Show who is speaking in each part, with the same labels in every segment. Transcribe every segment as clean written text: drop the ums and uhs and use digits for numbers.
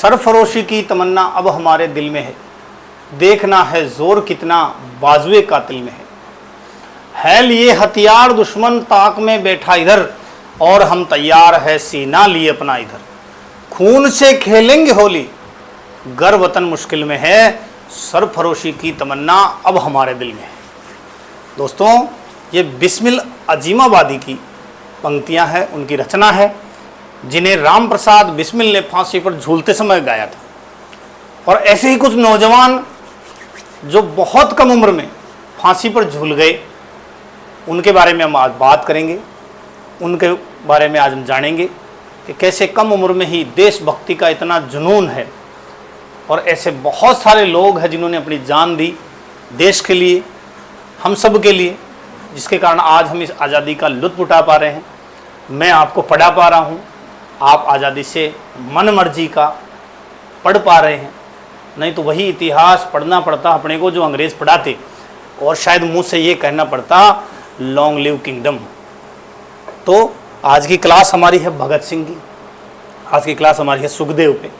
Speaker 1: सरफरोशी की तमन्ना अब हमारे दिल में है, देखना है जोर कितना बाजुए कातिल में है लिए हथियार दुश्मन ताक में बैठा इधर, और हम तैयार है सीना लिए अपना इधर, खून से खेलेंगे होली गर वतन मुश्किल में है, सरफरोशी की तमन्ना अब हमारे दिल में है। दोस्तों, ये बिस्मिल अजीमाबादी की पंक्तियां हैं, उनकी रचना है, जिन्हें राम प्रसाद बिस्मिल ने फांसी पर झूलते समय गाया था। और ऐसे ही कुछ नौजवान जो बहुत कम उम्र में फांसी पर झूल गए, उनके बारे में हम आज बात करेंगे। उनके बारे में आज हम जानेंगे कि कैसे कम उम्र में ही देशभक्ति का इतना जुनून है, और ऐसे बहुत सारे लोग हैं जिन्होंने अपनी जान दी देश के लिए, हम सब के लिए, जिसके कारण आज हम इस आज़ादी का लुत्फ़ उठा पा रहे हैं। मैं आपको पढ़ा पा रहा हूँ, आप आज़ादी से मन मर्जी का पढ़ पा रहे हैं। नहीं तो वही इतिहास पढ़ना पड़ता अपने को जो अंग्रेज़ पढ़ाते, और शायद मुँह से ये कहना पड़ता लॉन्ग लिव किंगडम। तो आज की क्लास हमारी है भगत सिंह की, आज की क्लास हमारी है सुखदेव पे,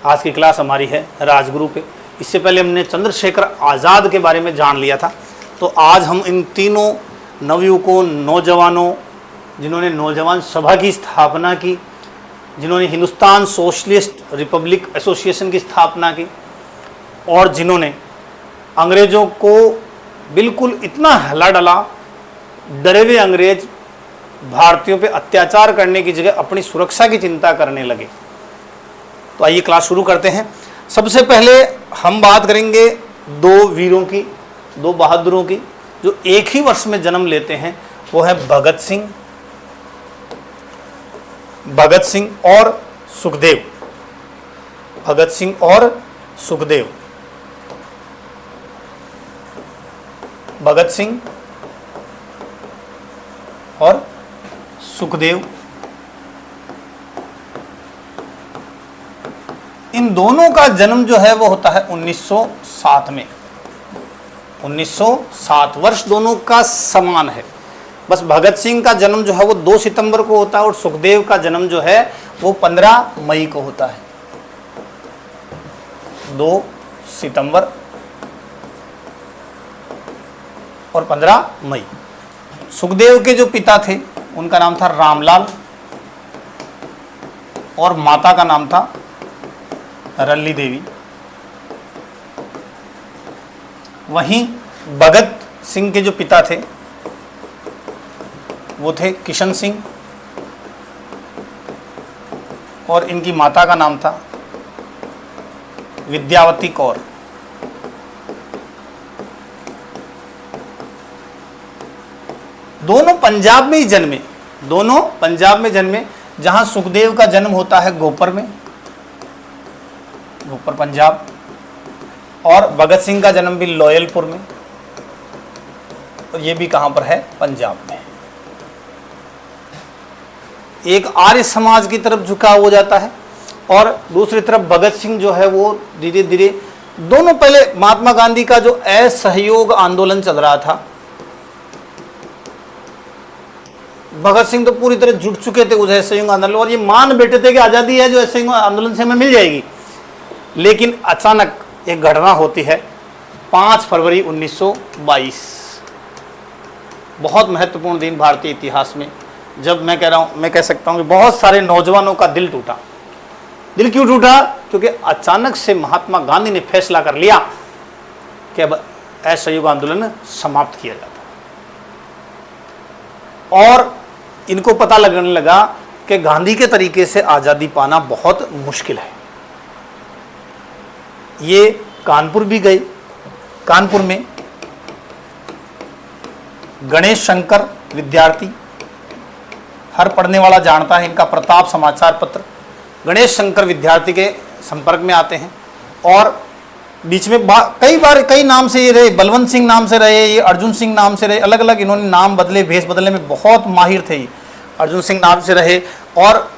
Speaker 1: आज की क्लास हमारी है राजगुरु पे। इससे पहले हमने चंद्रशेखर आज़ाद के बारे में जान लिया था। तो आज हम इन तीनों नवयुवकों, नौजवानों, जिन्होंने नौजवान सभा की स्थापना की, जिन्होंने हिंदुस्तान सोशलिस्ट रिपब्लिक एसोसिएशन की स्थापना की, और जिन्होंने अंग्रेज़ों को बिल्कुल इतना हिला डला, डरे हुए अंग्रेज भारतीयों पे अत्याचार करने की जगह अपनी सुरक्षा की चिंता करने लगे। तो आइए क्लास शुरू करते हैं। सबसे पहले हम बात करेंगे दो वीरों की, दो बहादुरों की, जो एक ही वर्ष में जन्म लेते हैं। वो है भगत सिंह और सुखदेव। भगत सिंह और सुखदेव। भगत सिंह और सुखदेव, इन दोनों का जन्म जो है वो होता है 1907 में। 1907 वर्ष दोनों का समान है। बस भगत सिंह का जन्म जो है वो 2 सितंबर को होता है, और सुखदेव का जन्म जो है वो 15 मई को होता है। 2 सितंबर और 15 मई। सुखदेव के जो पिता थे उनका नाम था रामलाल, और माता का नाम था रल्ली देवी। वहीं भगत सिंह के जो पिता थे वो थे किशन सिंह, और इनकी माता का नाम था विद्यावती कौर। दोनों पंजाब में ही जन्मे, दोनों पंजाब में जन्मे, जहां सुखदेव का जन्म होता है गोपर में, गोपर पंजाब, और भगत सिंह का जन्म भी लोयलपुर में, और ये भी कहां पर है, पंजाब में। एक आर्य समाज की तरफ झुकाव हो जाता है, और दूसरी तरफ भगत सिंह जो है वो धीरे धीरे, दोनों पहले महात्मा गांधी का जो असहयोग आंदोलन चल रहा था, भगत सिंह तो पूरी तरह जुट चुके थे उस असहयोग आंदोलन, और ये मान बैठे थे कि आज़ादी है जो असहयोग आंदोलन से हमें मिल जाएगी। लेकिन अचानक एक घटना होती है 5 फरवरी 1922, बहुत महत्वपूर्ण दिन भारतीय इतिहास में, जब मैं कह सकता हूँ कि बहुत सारे नौजवानों का दिल टूटा। दिल क्यों टूटा? क्योंकि अचानक से महात्मा गांधी ने फैसला कर लिया कि अब असहयोग आंदोलन समाप्त किया जाता, और इनको पता लगने लगा कि गांधी के तरीके से आज़ादी पाना बहुत मुश्किल है। ये कानपुर भी गए। कानपुर में गणेश शंकर विद्यार्थी, हर पढ़ने वाला जानता है इनका प्रताप समाचार पत्र, गणेश शंकर विद्यार्थी के संपर्क में आते हैं, और बीच में कई नाम से ये रहे, बलवंत सिंह नाम से रहे, ये अर्जुन सिंह नाम से रहे, अलग अलग इन्होंने नाम बदले, भेष बदलने में बहुत माहिर थे ये, अर्जुन सिंह नाम से रहे। और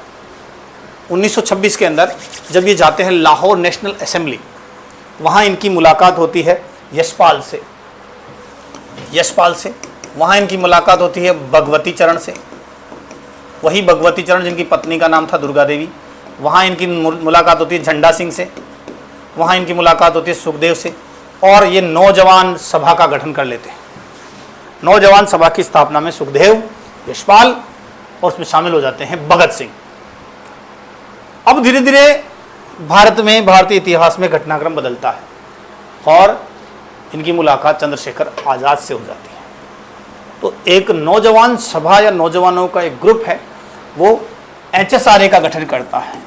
Speaker 1: 1926 के अंदर जब ये जाते हैं लाहौर नेशनल असेंबली, वहाँ इनकी मुलाकात होती है यशपाल से, वहाँ इनकी मुलाकात होती है भगवती चरण से, वही भगवती चरण जिनकी पत्नी का नाम था दुर्गा देवी, वहाँ इनकी मुलाकात होती है झंडा सिंह से, वहाँ इनकी मुलाकात होती है सुखदेव से, और ये नौजवान सभा का गठन कर लेते हैं। नौजवान सभा की स्थापना में सुखदेव, यशपाल और उसमें शामिल हो जाते हैं भगत सिंह। अब धीरे धीरे भारत में, भारतीय इतिहास में घटनाक्रम बदलता है और इनकी मुलाकात चंद्रशेखर आज़ाद से हो जाती है। तो एक नौजवान सभा या नौजवानों का एक ग्रुप है, वो HSRA का गठन करता है,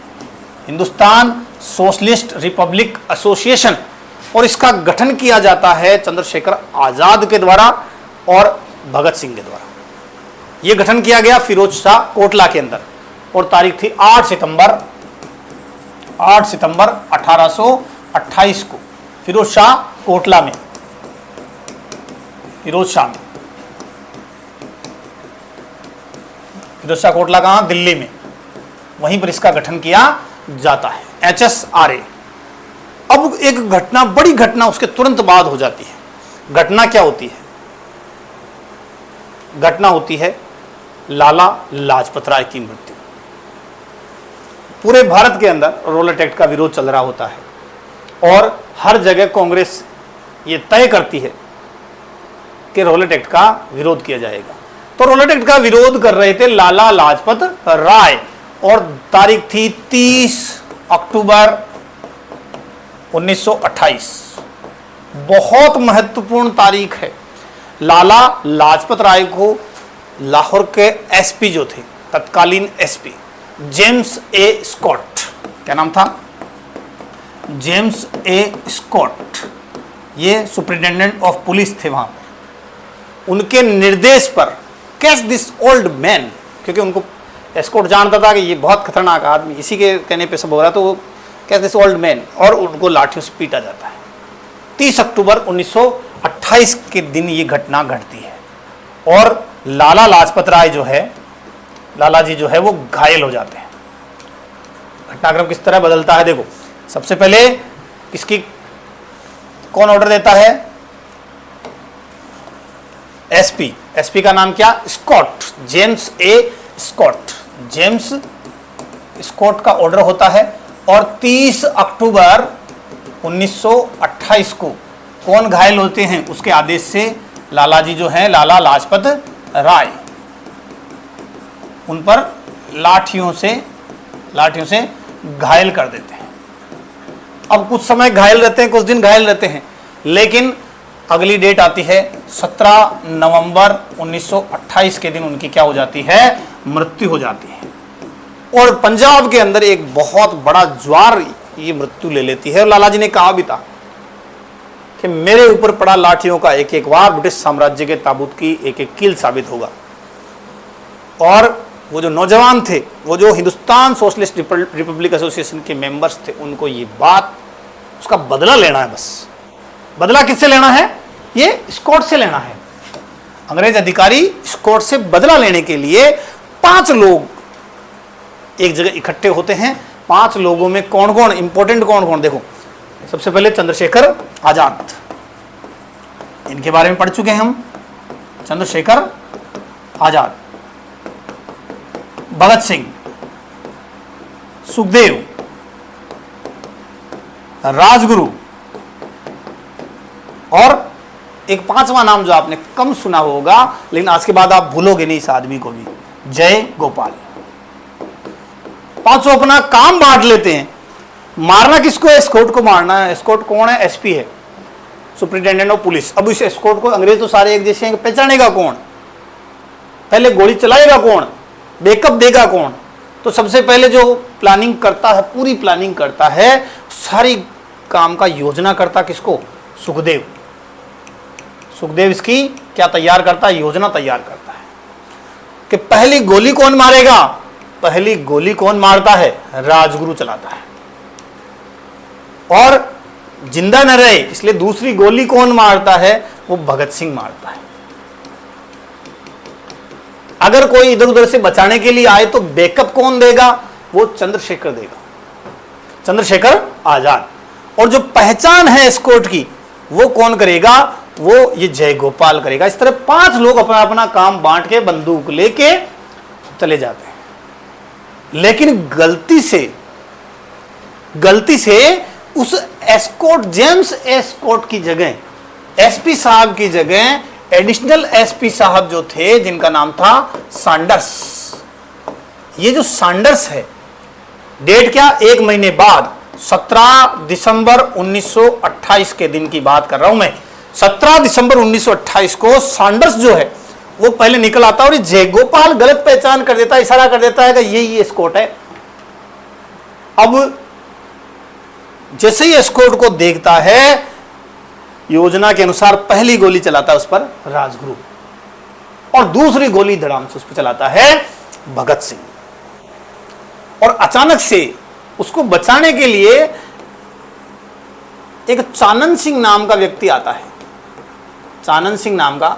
Speaker 1: हिंदुस्तान सोशलिस्ट रिपब्लिक एसोसिएशन, और इसका गठन किया जाता है चंद्रशेखर आज़ाद के द्वारा और भगत सिंह के द्वारा। यह गठन किया गया फिरोज शाह कोटला के अंदर, और तारीख थी 8 सितंबर 1828 को फिरोज शाह कोटला में, फिरोज शाह कोटला कहाँ? दिल्ली में, वहीं पर इसका गठन किया जाता है, HSRA। अब एक घटना, बड़ी घटना उसके तुरंत बाद हो जाती है। घटना क्या होती है? घटना होती है लाला लाजपत राय की मृत्यु। पूरे भारत के अंदर रोलेट एक्ट का विरोध चल रहा होता है और हर जगह कांग्रेस ये तय करती है कि रोलेट एक्ट का विरोध किया जाएगा। तो रोलेट एक्ट का विरोध कर रहे थे लाला लाजपत राय, और तारीख थी 30 अक्टूबर 1928। बहुत महत्वपूर्ण तारीख है। लाला लाजपत राय को लाहौर के SP जो थे, तत्कालीन SP जेम्स ए स्कॉट, क्या नाम था? जेम्स ए स्कॉट, ये सुपरिटेंडेंट ऑफ पुलिस थे वहां पर। उनके निर्देश पर कैच दिस ओल्ड मैन, क्योंकि उनको एस्कॉट जानता था कि ये बहुत खतरनाक आदमी, इसी के कहने पे सब हो रहा, तो वो कैच दिस ओल्ड मैन, और उनको लाठियों से पीटा जाता है। 30 अक्टूबर 1928 के दिन ये घटना घटती है और लाला लाजपत राय जो है, लाला जी जो है वो घायल हो जाते हैं। घटनाक्रम किस तरह बदलता है देखो। सबसे पहले किसकी, कौन ऑर्डर देता है? SP का नाम क्या? Scott, James A Scott. James Scott का ऑर्डर होता है, और 30 अक्टूबर 1928 को कौन घायल होते हैं? उसके आदेश से लाला जी जो हैं, लाला लाजपत राय, उन पर लाठियों से घायल कर देते हैं। अब कुछ समय घायल रहते हैं, कुछ दिन घायल रहते हैं, लेकिन अगली डेट आती है 17 नवंबर 1928 के दिन उनकी क्या हो जाती है? मृत्यु हो जाती है। और पंजाब के अंदर एक बहुत बड़ा ज्वार ये मृत्यु ले लेती है। और लाला जी ने कहा भी था कि मेरे ऊपर पड़ा लाठियों का एक एक वार ब्रिटिश साम्राज्य के ताबूत की एक एक कील साबित होगा। और वो जो नौजवान थे, वो जो हिंदुस्तान सोशलिस्ट रिपब्लिक एसोसिएशन के मेंबर्स थे, उनको ये बात, उसका बदला लेना है। बस बदला किससे लेना है? ये स्कॉट से लेना है। अंग्रेज अधिकारी स्कॉट से बदला लेने के लिए 5 लोग एक जगह इकट्ठे होते हैं। 5 लोगों में कौन कौन इंपॉर्टेंट, कौन कौन? देखो, सबसे पहले चंद्रशेखर आजाद, इनके बारे में पढ़ चुके हैं हम। चंद्रशेखर आजाद, भगत सिंह, सुखदेव, राजगुरु, और एक 5वां नाम जो आपने कम सुना होगा, लेकिन आज के बाद आप भूलोगे नहीं इस आदमी को भी, जय गोपाल। 5 अपना काम बांट लेते हैं। मारना किसको है? एस्कॉट को मारना है। एस्कॉट कौन है? SP है, सुपरिटेंडेंट ऑफ पुलिस। अब इस एस्कॉट को अंग्रेज तो सारे एक जैसे हैं, पहचानेगा कौन? पहले गोली चलाएगा कौन? बैकअप देगा कौन? तो सबसे पहले जो प्लानिंग करता है, पूरी प्लानिंग करता है, सारी काम का योजना करता किसको? सुखदेव। सुखदेव इसकी क्या तैयार करता है? योजना तैयार करता है कि पहली गोली कौन मारेगा? पहली गोली कौन मारता है? राजगुरु चलाता है। और जिंदा न रहे इसलिए दूसरी गोली कौन मारता है? वो भगत सिंह मारता है। अगर कोई इधर उधर से बचाने के लिए आए तो बैकअप कौन देगा? वो चंद्रशेखर देगा, चंद्रशेखर आजाद। और जो पहचान है एस्कॉट की वो कौन करेगा? वो ये जय गोपाल करेगा। इस तरह 5 लोग अपना अपना काम बांट के बंदूक लेके चले जाते हैं। लेकिन गलती से गलती से उस एस्कॉट, जेम्स एस्कॉट की जगह, एसपी साहब की जगह एडिशनल एसपी साहब जो थे जिनका नाम था सैंडर्स। ये जो सैंडर्स है, डेट क्या, एक महीने बाद 17 दिसंबर 1928 के दिन की बात कर रहा हूं मैं। 17 दिसंबर 1928 को सैंडर्स जो है वो पहले निकल आता है और जयगोपाल गलत पहचान कर देता है, इशारा कर देता है कि यही एस्कॉट है। अब जैसे ही एस्कॉट को देखता है, योजना के अनुसार पहली गोली चलाता है उस पर राजगुरु और दूसरी गोली धड़ाम से उस पर चलाता है भगत सिंह। और अचानक से उसको बचाने के लिए एक चानन सिंह नाम का व्यक्ति आता है। चानन सिंह नाम का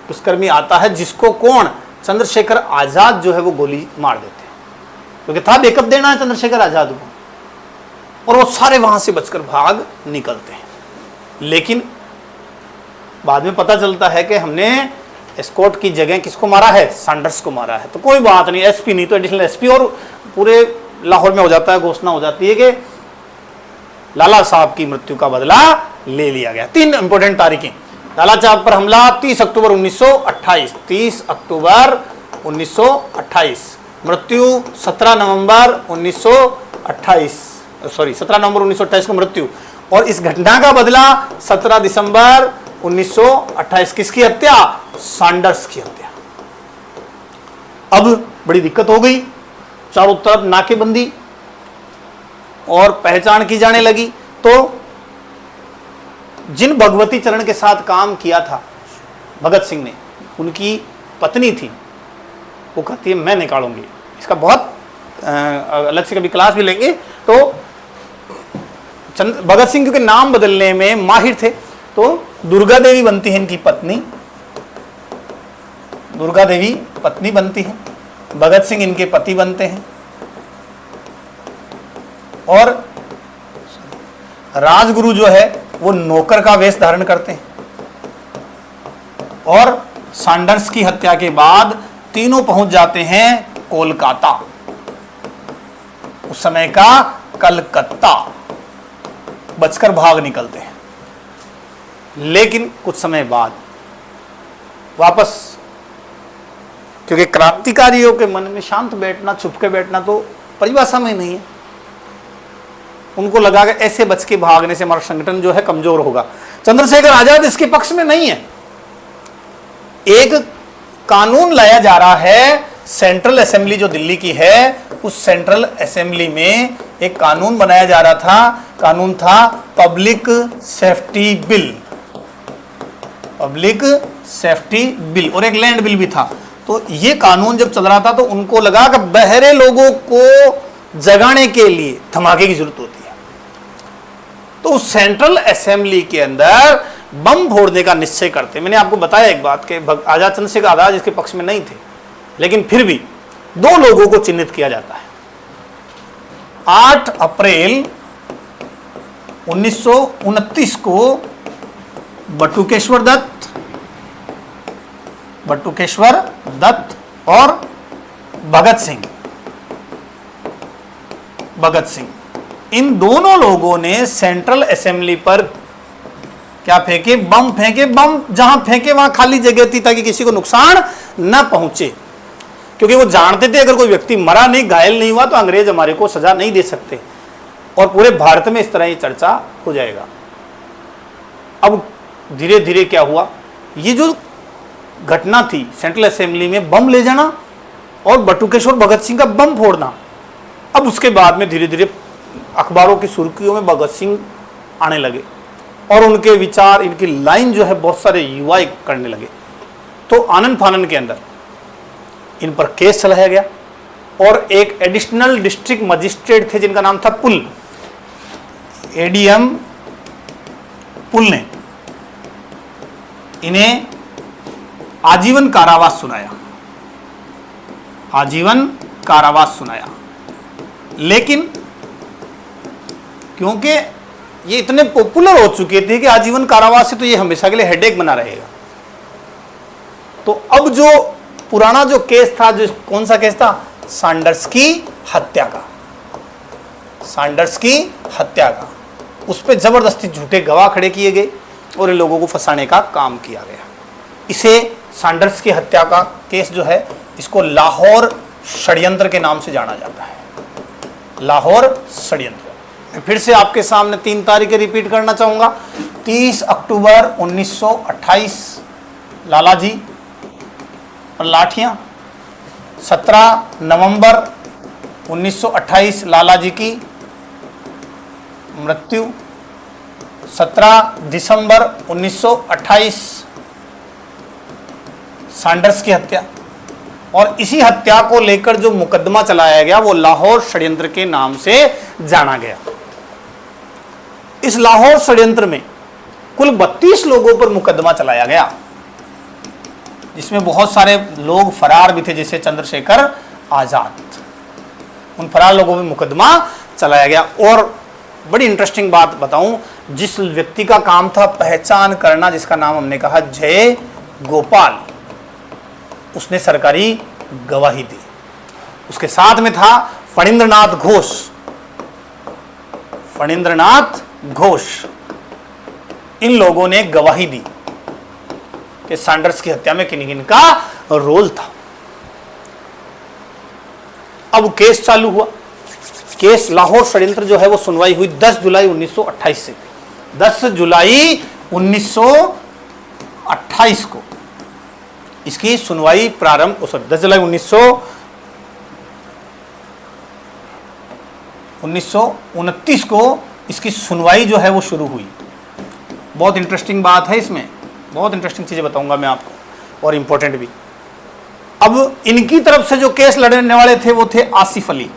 Speaker 1: पुष्कर्मी आता है, जिसको कौन, चंद्रशेखर आजाद जो है वो गोली मार देते हैं, क्योंकि था बैकअप देना है चंद्रशेखर आजाद को। और वो सारे वहां से बचकर भाग निकलते हैं। लेकिन बाद में पता चलता है कि हमने एस्कॉट की जगह किसको मारा है, सैंडर्स को मारा है। तो कोई बात नहीं, एसपी नहीं तो एडिशनल एसपी, और पूरे लाहौर में हो जाता है, घोषणा हो जाती है कि लाला साहब की मृत्यु का बदला ले लिया गया। 3 इंपॉर्टेंट तारीखें, लाला साहब पर हमला 30 अक्टूबर 1928, 30 अक्टूबर 1928, मृत्यु 17 नवंबर 1928, सॉरी 17 नवंबर 1928 को मृत्यु। और इस घटना का बदला 17 दिसंबर 1928, किसकी हत्या, सैंडर्स की हत्या। अब बड़ी दिक्कत हो गई, चारों तरफ नाकेबंदी और पहचान की जाने लगी। तो जिन भगवती चरण के साथ काम किया था भगत सिंह ने, उनकी पत्नी थी, वो कहती है मैं निकालूंगी। इसका बहुत अलग से कभी क्लास भी लेंगे। तो भगत सिंह क्योंकि नाम बदलने में माहिर थे, तो दुर्गा देवी बनती है इनकी पत्नी, दुर्गा देवी पत्नी बनती है, भगत सिंह इनके पति बनते हैं। और राजगुरु जो है वो नौकर का वेश धारण करते हैं। और सैंडर्स की हत्या के बाद तीनों पहुंच जाते हैं कोलकाता, उस समय का कलकत्ता, बचकर भाग निकलते हैं। लेकिन कुछ समय बाद वापस, क्योंकि क्रांतिकारियों के मन में शांत बैठना, छुप के बैठना तो परिभाषा में नहीं है, उनको लगा कि ऐसे बच के भागने से हमारा संगठन जो है कमजोर होगा। चंद्रशेखर आजाद इसके पक्ष में नहीं है। एक कानून लाया जा रहा है, सेंट्रल असेंबली जो दिल्ली की है, उस सेंट्रल असेंबली में एक कानून बनाया जा रहा था। कानून था public safety bill, public safety bill, और एक लैंड बिल भी था। तो ये कानून जब चल रहा था तो उनको लगा कि बहरे लोगों को जगाने के लिए धमाके की जरूरत होती है। तो उस सेंट्रल असेंबली के अंदर बम फोड़ने का निश्चय करते। मैंने आपको बताया एक बात कि आजाद, चंद्रशेखर आजाद इसके पक्ष में नहीं थे, लेकिन फिर भी 2 लोगों को चिन्हित किया जाता है। 8 अप्रैल 1929 को बटुकेश्वर दत्त और भगत सिंह, इन दोनों लोगों ने सेंट्रल असेंबली पर क्या फेंके, बम फेंके। बम जहां फेंके वहां खाली जगह थी ताकि किसी को नुकसान न पहुंचे, क्योंकि वो जानते थे अगर कोई व्यक्ति मरा नहीं, घायल नहीं हुआ तो अंग्रेज हमारे को सजा नहीं दे सकते, और पूरे भारत में इस तरह ही चर्चा हो जाएगा। अब धीरे धीरे क्या हुआ, ये जो घटना थी सेंट्रल असेंबली में बम ले जाना और बटुकेश्वर भगत सिंह का बम फोड़ना, अब उसके बाद में धीरे धीरे अखबारों की सुर्खियों में भगत सिंह आने लगे और उनके विचार, इनकी लाइन जो है बहुत सारे युवा करने लगे। तो आनंद फानन के अंदर इन पर केस चलाया गया और एक एडिशनल डिस्ट्रिक्ट मजिस्ट्रेट थे जिनका नाम था पुल, एडीएम पुल ने इन्हें आजीवन कारावास सुनाया। लेकिन क्योंकि ये इतने पॉपुलर हो चुके थे कि आजीवन कारावास से तो ये हमेशा के लिए हेडेक बना रहेगा। तो अब जो पुराना जो केस था, जो कौन सा केस था, सैंडर्स की हत्या का, सैंडर्स की हत्या का। उस पर जबरदस्ती झूठे गवाह खड़े किए गए और इन लोगों को फंसाने का काम किया गया। इसे सैंडर्स की हत्या का केस जो है, इसको लाहौर षड्यंत्र के नाम से जाना जाता है। लाहौर षड्यंत्र। मैं फिर से आपके सामने 3 तारीखें रिपीट करना चाहूंगा। 30 अक्टूबर 1928 लालाजी और लाठियां। 17 नवंबर 1928 लालाजी की मृत्यु। 17 दिसंबर 1928 सैंडर्स की हत्या। और इसी हत्या को लेकर जो मुकदमा चलाया गया वो लाहौर षड्यंत्र के नाम से जाना गया। इस लाहौर षड्यंत्र में कुल 32 लोगों पर मुकदमा चलाया गया, जिसमें बहुत सारे लोग फरार भी थे, जैसे चंद्रशेखर आजाद। उन फरार लोगों पर मुकदमा चलाया गया। और बड़ी इंटरेस्टिंग बात बताऊं, जिस व्यक्ति का काम था पहचान करना, जिसका नाम हमने कहा जय गोपाल, उसने सरकारी गवाही दी। उसके साथ में था फणींद्रनाथ घोष। फणींद्रनाथ घोष, इन लोगों ने गवाही दी कि सैंडर्स की हत्या में किन किन का रोल था। अब केस चालू हुआ। केस लाहौर षड्यंत्र जो है वो सुनवाई हुई 10 जुलाई 1928 से। 10 जुलाई 1928 को इसकी सुनवाई प्रारंभ, 10 जुलाई 1929 को इसकी सुनवाई जो है वो शुरू हुई। बहुत इंटरेस्टिंग बात है इसमें, बहुत इंटरेस्टिंग चीजें बताऊंगा मैं आपको, और इंपॉर्टेंट भी। अब इनकी तरफ से जो केस लड़ने वाले थे वो थे आसिफ अली।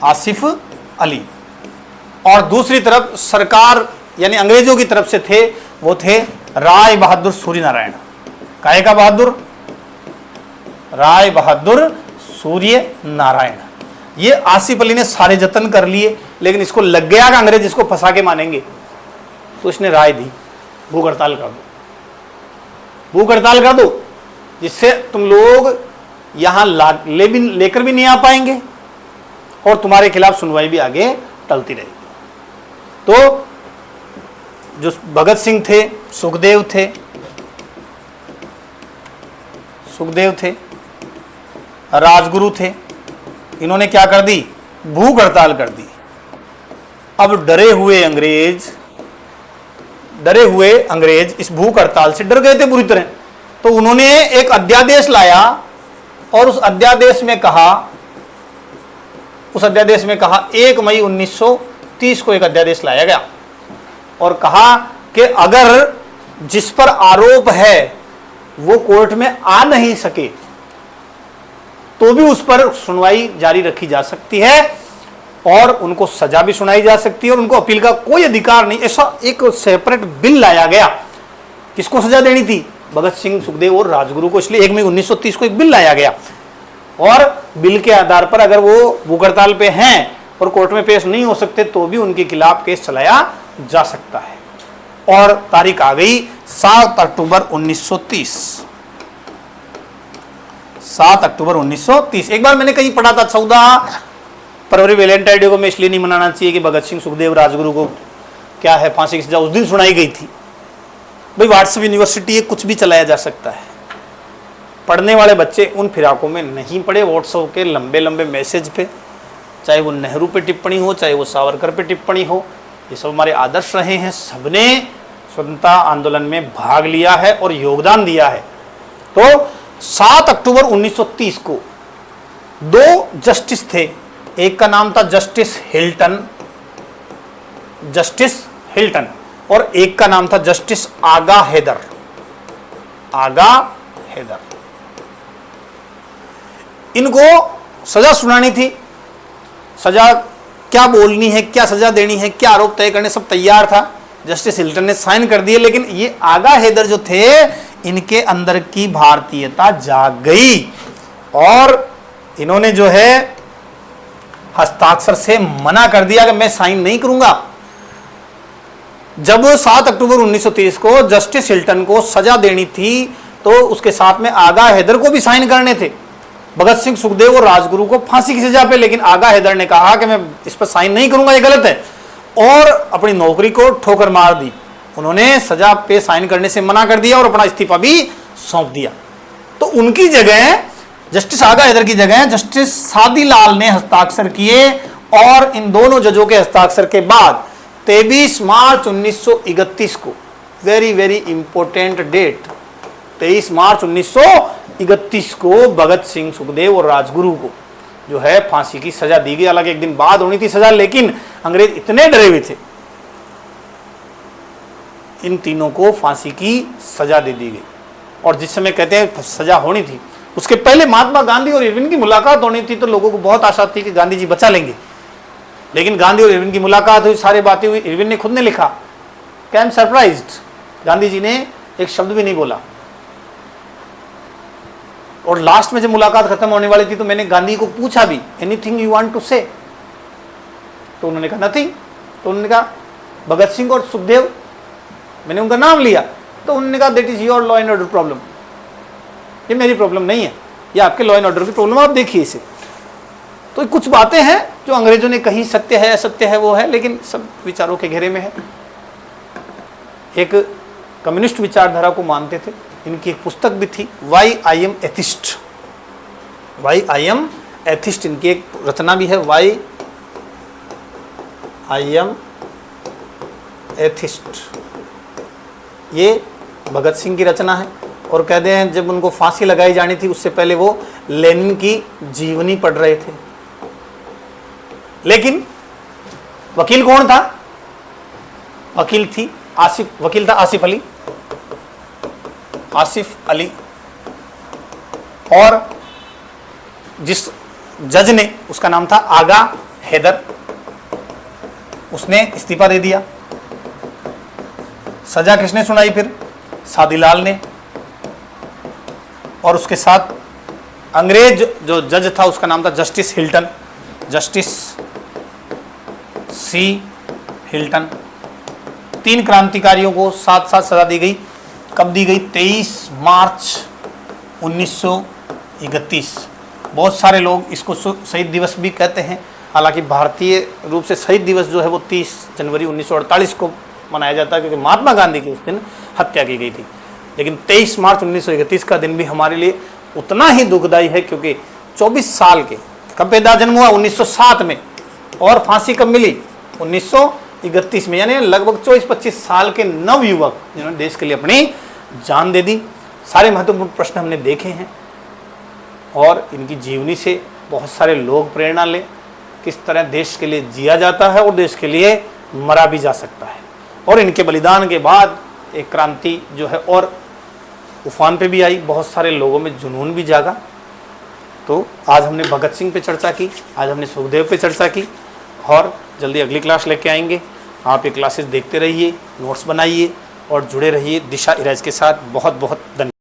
Speaker 1: आसिफ अली। और दूसरी तरफ सरकार यानी अंग्रेजों की तरफ से थे वो थे राय बहादुर सूर्य नारायण। काहे का बहादुर? राय बहादुर सूर्य नारायण। ये आसिफ अली ने सारे जतन कर लिए, लेकिन इसको लग गया कि अंग्रेज इसको फंसा के मानेंगे, तो इसने राय दी भूख हड़ताल कर दो, भूख हड़ताल कर दो, जिससे तुम लोग यहां लेकर भी नहीं आ पाएंगे और तुम्हारे खिलाफ सुनवाई भी आगे टलती रहेगी। तो जो भगत सिंह थे, सुखदेव थे, राजगुरु थे, इन्होंने क्या कर दी? भूख हड़ताल कर दी। अब डरे हुए अंग्रेज इस भूख हड़ताल से डर गए थे बुरी तरह, तो उन्होंने एक अध्यादेश लाया और उस अध्यादेश में कहा 1 मई 1930 को एक अध्यादेश लाया गया और कहा कि अगर जिस पर आरोप है वो कोर्ट में आ नहीं सके तो भी उस पर सुनवाई जारी रखी जा सकती है और उनको सजा भी सुनाई जा सकती है और उनको अपील का कोई अधिकार नहीं। ऐसा एक सेपरेट बिल लाया गया। किसको सजा देनी थी? भगत सिंह, सुखदेव और राजगुरु को। इसलिए 1 मई 1930 को एक बिल लाया गया और बिल के आधार पर अगर वो भूख हड़ताल पे हैं और कोर्ट में पेश नहीं हो सकते तो भी उनके खिलाफ केस चलाया जा सकता है। और तारीख आ गई 7 अक्टूबर 1930। 7 अक्टूबर 1930। एक बार मैंने कहीं पढ़ा था 14 फरवरी वैलेंटाइन डे को मैं इसलिए नहीं मनाना चाहिए कि भगत सिंह, सुखदेव, राजगुरु को क्या है फांसी की सजा उस दिन सुनाई गई थी। भाई व्हाट्सएप यूनिवर्सिटी है, कुछ भी चलाया जा सकता है। पढ़ने वाले बच्चे उन फिराकों में नहीं पढ़े। व्हाट्सएप के लंबे लंबे मैसेज पे, चाहे वो नेहरू पे टिप्पणी हो, चाहे वो सावरकर पे टिप्पणी हो, ये सब हमारे आदर्श रहे हैं। सबने स्वतंत्रता आंदोलन में भाग लिया है और योगदान दिया है। तो 7 अक्टूबर 1930 को 2 जस्टिस थे। एक का नाम था जस्टिस हिल्टन और एक का नाम था जस्टिस आगा हैदर। इनको सजा सुनानी थी। सजा क्या बोलनी है, क्या सजा देनी है, क्या आरोप तय करने, सब तैयार था। जस्टिस हिल्टन ने साइन कर दिए, लेकिन ये आगा हैदर जो थे इनके अंदर की भारतीयता जाग गई और इन्होंने जो है हस्ताक्षर से मना कर दिया कि मैं साइन नहीं करूंगा। जब 7 अक्टूबर 1930 को जस्टिस हिल्टन को सजा देनी थी तो उसके साथ में आगा हैदर को भी साइन करने थे। भगत सिंह, सुखदेव और राजगुरु को फांसी की सजा पे, लेकिन आगा हैदर ने कहा कि मैं इस पर साइन नहीं करूंगा, ये गलत है, और अपनी नौकरी को ठोकर मार दी। उन्होंने सजा पे साइन करने से मना कर दिया और अपना इस्तीफा भी सौंप दिया। तो उनकी जगह, जस्टिस आगा हैदर की जगह जस्टिस सादीलाल ने हस्ताक्षर किए, और इन दोनों जजों के हस्ताक्षर के बाद 23 मार्च 1931 को, वेरी वेरी इंपॉर्टेंट डेट, 23 मार्च 1931 को भगत सिंह, सुखदेव और राजगुरु को जो है फांसी की सजा दी गई। हालांकि एक दिन बाद होनी थी सजा, लेकिन अंग्रेज इतने डरे हुए थे, इन तीनों को फांसी की सजा दे दी गई। और जिस समय कहते हैं सजा होनी थी, उसके पहले महात्मा गांधी और इरविन की मुलाकात होनी थी, तो लोगों को बहुत आशा थी कि गांधी जी बचा लेंगे। लेकिन गांधी और इरविन की मुलाकात हुई, सारी बातें हुई, इरविन ने खुद ने लिखा कि I am surprised, Gandhi ji ने एक शब्द भी नहीं बोला। और लास्ट में जब मुलाकात खत्म होने वाली थी तो मैंने गांधी को पूछा भी, एनीथिंग यू वांट टू से, तो उन्होंने कहा नथिंग। तो उन्होंने कहा भगत सिंह और सुखदेव, मैंने उनका नाम लिया, तो उन्होंने कहा that is your law and order problem, ये मेरी प्रॉब्लम नहीं है, ये आपके लॉ एंड ऑर्डर की प्रॉब्लम, आप देखिए इसे। तो कुछ बातें हैं जो अंग्रेजों ने कही, सत्य है असत्य है वो है, लेकिन सब विचारों के घेरे में है। एक कम्युनिस्ट विचारधारा को मानते थे, इनकी एक पुस्तक भी थी, why I am atheist, why I am atheist, इनकी एक रचना भी है, वाई आई एम एथिस्ट, ये भगत सिंह की रचना है। और कहते हैं जब उनको फांसी लगाई जानी थी उससे पहले वो लेनिन की जीवनी पढ़ रहे थे। लेकिन वकील कौन था? वकील था आसिफ अली, और जिस जज ने, उसका नाम था आगा हैदर, उसने इस्तीफा दे दिया। सजा किसने सुनाई फिर? सादीलाल ने। और उसके साथ अंग्रेज जो जज था उसका नाम था Justice Hilton, Justice C Hilton. 3 क्रांतिकारियों को साथ साथ सजा दी गई। कब दी गई? 23 मार्च 1931। बहुत सारे लोग इसको शहीद दिवस भी कहते हैं, हालांकि भारतीय रूप से शहीद दिवस जो है वो 30 जनवरी 1948 को मनाया जाता है, क्योंकि महात्मा गांधी की उस दिन हत्या की गई थी। लेकिन 23 मार्च 1931 का दिन भी हमारे लिए उतना ही दुखदायी है, क्योंकि 24 साल के, कब पैदा जन्म हुआ? 1907 में, और फांसी कब मिली? 1931 में, यानी लगभग 24-25 साल के नवयुवक जिन्होंने देश के लिए अपनी जान दे दी। सारे महत्वपूर्ण प्रश्न हमने देखे हैं, और इनकी जीवनी से बहुत सारे लोग प्रेरणा लें, किस तरह देश के लिए जिया जाता है और देश के लिए मरा भी जा सकता है। और इनके बलिदान के बाद एक क्रांति जो है और उफान पे भी आई, बहुत सारे लोगों में जुनून भी जागा। तो आज हमने भगत सिंह पे चर्चा की, आज हमने सुखदेव पे चर्चा की, और जल्दी अगली क्लास लेके आएंगे। आप ये क्लासेस देखते रहिए, नोट्स बनाइए और जुड़े रहिए दिशा इराज के साथ। बहुत बहुत धन्यवाद।